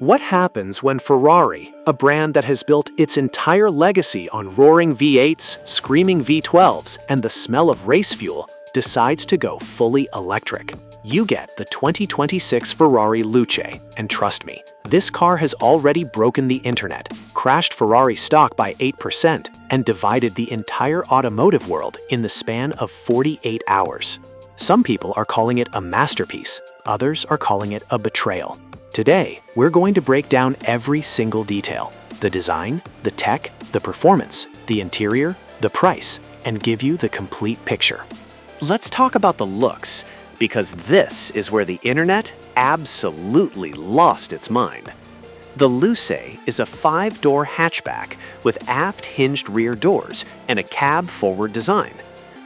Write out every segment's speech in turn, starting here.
What happens when Ferrari, a brand that has built its entire legacy on roaring V8s, screaming V12s, and the smell of race fuel, decides to go fully electric? You get the 2026 Ferrari Luce, and trust me, this car has already broken the internet, crashed Ferrari stock by 8%, and divided the entire automotive world in the span of 48 hours. Some people are calling it a masterpiece, others are calling it a betrayal. Today, we're going to break down every single detail: the design, the tech, the performance, the interior, the price, and give you the complete picture. Let's talk about the looks, because this is where the internet absolutely lost its mind. The Luce is a 5-door hatchback with aft-hinged rear doors and a cab-forward design.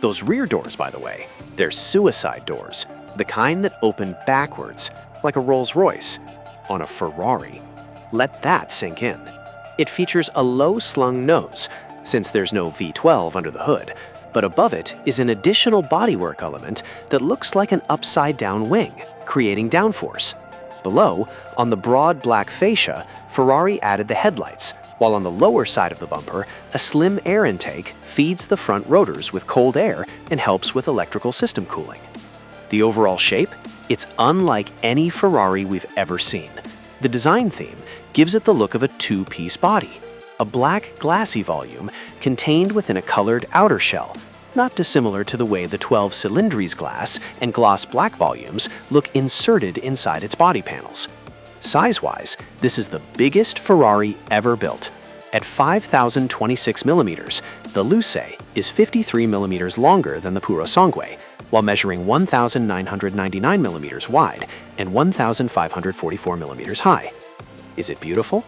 Those rear doors, by the way, they're suicide doors, the kind that open backwards, like a Rolls-Royce, on a Ferrari. Let that sink in. It features a low-slung nose, since there's no V12 under the hood, but above it is an additional bodywork element that looks like an upside-down wing, creating downforce. Below, on the broad black fascia, Ferrari added the headlights, while on the lower side of the bumper, a slim air intake feeds the front rotors with cold air and helps with electrical system cooling. The overall shape? It's unlike any Ferrari we've ever seen. The design theme gives it the look of a two-piece body, a black glassy volume contained within a colored outer shell, not dissimilar to the way the 12 Cylindres glass and gloss black volumes look inserted inside its body panels. Size-wise, this is the biggest Ferrari ever built. At 5,026 millimeters, the Luce is 53 millimeters longer than the Puro Sangue, while measuring 1,999 millimeters wide and 1,544 millimeters high. Is it beautiful?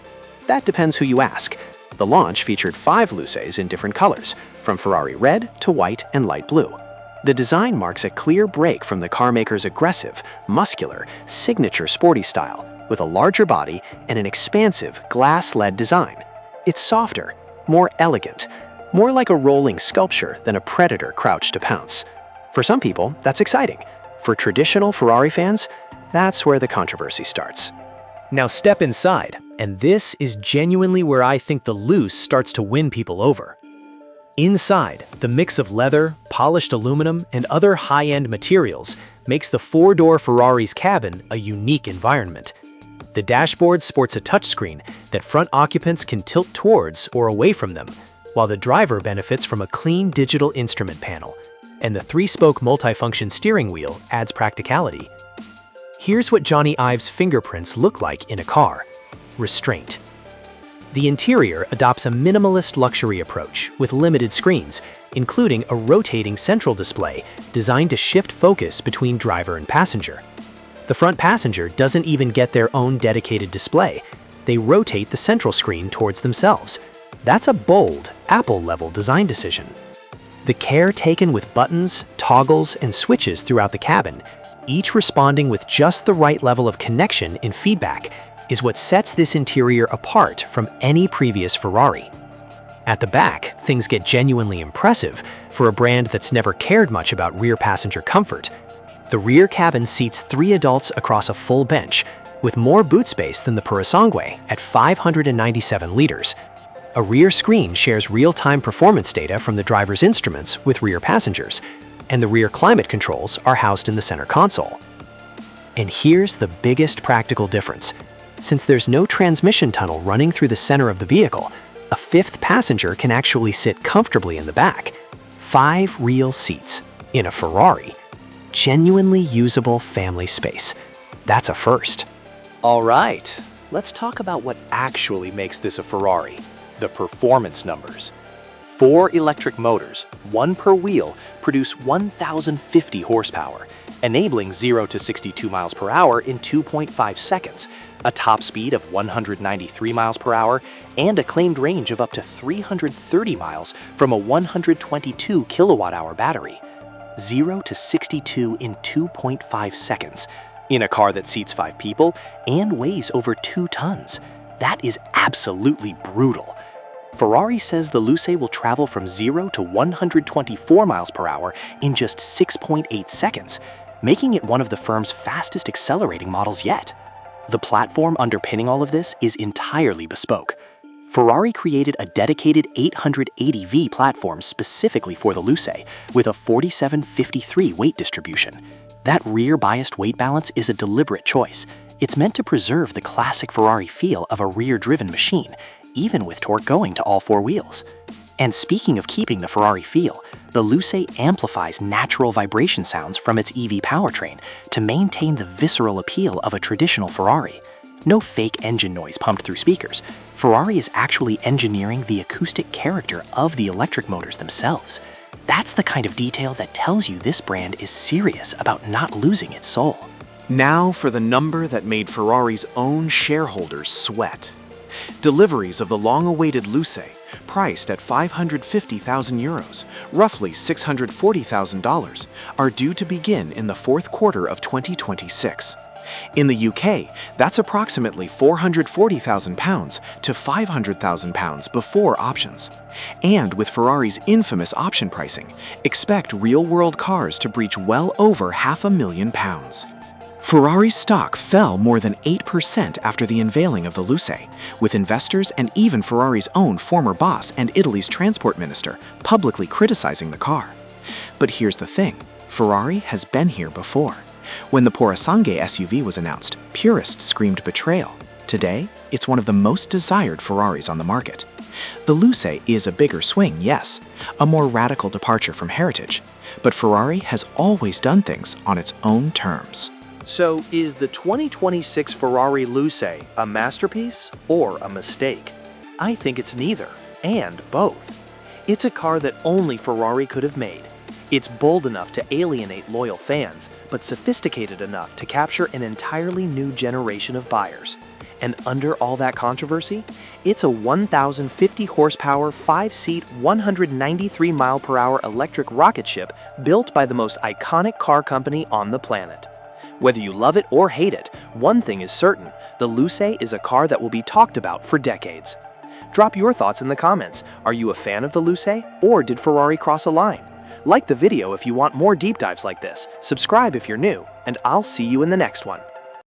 That depends who you ask. The launch featured 5 Luces in different colors, from Ferrari red to white and light blue. The design marks a clear break from the carmaker's aggressive, muscular, signature sporty style, with a larger body and an expansive glass-led design. It's softer, more elegant, more like a rolling sculpture than a predator crouched to pounce. For some people, that's exciting. For traditional Ferrari fans, that's where the controversy starts. Now step inside, and this is genuinely where I think the Luce starts to win people over. Inside, the mix of leather, polished aluminum, and other high-end materials makes the 4-door Ferrari's cabin a unique environment. The dashboard sports a touchscreen that front occupants can tilt towards or away from them, while the driver benefits from a clean digital instrument panel, and the 3-spoke multifunction steering wheel adds practicality. Here's what Jony Ive's fingerprints look like in a car: restraint. The interior adopts a minimalist luxury approach with limited screens, including a rotating central display designed to shift focus between driver and passenger. The front passenger doesn't even get their own dedicated display. They rotate the central screen towards themselves. That's a bold, Apple-level design decision. The care taken with buttons, toggles, and switches throughout the cabin, each responding with just the right level of connection and feedback, is what sets this interior apart from any previous Ferrari. At the back, things get genuinely impressive for a brand that's never cared much about rear passenger comfort. The rear cabin seats 3 adults across a full bench, with more boot space than the Puro Sangue at 597 liters. A rear screen shares real-time performance data from the driver's instruments with rear passengers, and the rear climate controls are housed in the center console. And here's the biggest practical difference. Since there's no transmission tunnel running through the center of the vehicle, a 5th passenger can actually sit comfortably in the back. 5 real seats in a Ferrari. Genuinely usable family space. That's a first. All right, let's talk about what actually makes this a Ferrari: the performance numbers. 4 electric motors, 1 per wheel, produce 1,050 horsepower, enabling 0 to 62 miles per hour in 2.5 seconds, a top speed of 193 miles per hour, and a claimed range of up to 330 miles from a 122 kilowatt-hour battery. 0 to 62 in 2.5 seconds, in a car that seats 5 people and weighs over 2 tons. That is absolutely brutal. Ferrari says the Luce will travel from 0 to 124 miles per hour in just 6.8 seconds, making it one of the firm's fastest accelerating models yet. The platform underpinning all of this is entirely bespoke. Ferrari created a dedicated 880V platform specifically for the Luce, with a 47-53 weight distribution. That rear-biased weight balance is a deliberate choice. It's meant to preserve the classic Ferrari feel of a rear-driven machine, even with torque going to all four wheels. And speaking of keeping the Ferrari feel, the Luce amplifies natural vibration sounds from its EV powertrain to maintain the visceral appeal of a traditional Ferrari. No fake engine noise pumped through speakers. Ferrari is actually engineering the acoustic character of the electric motors themselves. That's the kind of detail that tells you this brand is serious about not losing its soul. Now for the number that made Ferrari's own shareholders sweat. Deliveries of the long-awaited Luce, priced at 550,000 euros, roughly $640,000, are due to begin in the fourth quarter of 2026. In the UK, that's approximately £440,000 to £500,000 before options. And with Ferrari's infamous option pricing, expect real-world cars to breach well over £500,000. Ferrari's stock fell more than 8% after the unveiling of the Luce, with investors and even Ferrari's own former boss and Italy's transport minister publicly criticizing the car. But here's the thing, Ferrari has been here before. When the Prancing SUV was announced, purists screamed betrayal. Today, it's one of the most desired Ferraris on the market. The Luce is a bigger swing, yes, a more radical departure from heritage, but Ferrari has always done things on its own terms. So, is the 2026 Ferrari Luce a masterpiece or a mistake? I think it's neither, and both. It's a car that only Ferrari could have made. It's bold enough to alienate loyal fans, but sophisticated enough to capture an entirely new generation of buyers. And under all that controversy, it's a 1,050 horsepower, 5-seat, 193 mile/hour electric rocket ship built by the most iconic car company on the planet. Whether you love it or hate it, one thing is certain, the Luce is a car that will be talked about for decades. Drop your thoughts in the comments. Are you a fan of the Luce, or did Ferrari cross a line? Like the video if you want more deep dives like this, subscribe if you're new, and I'll see you in the next one.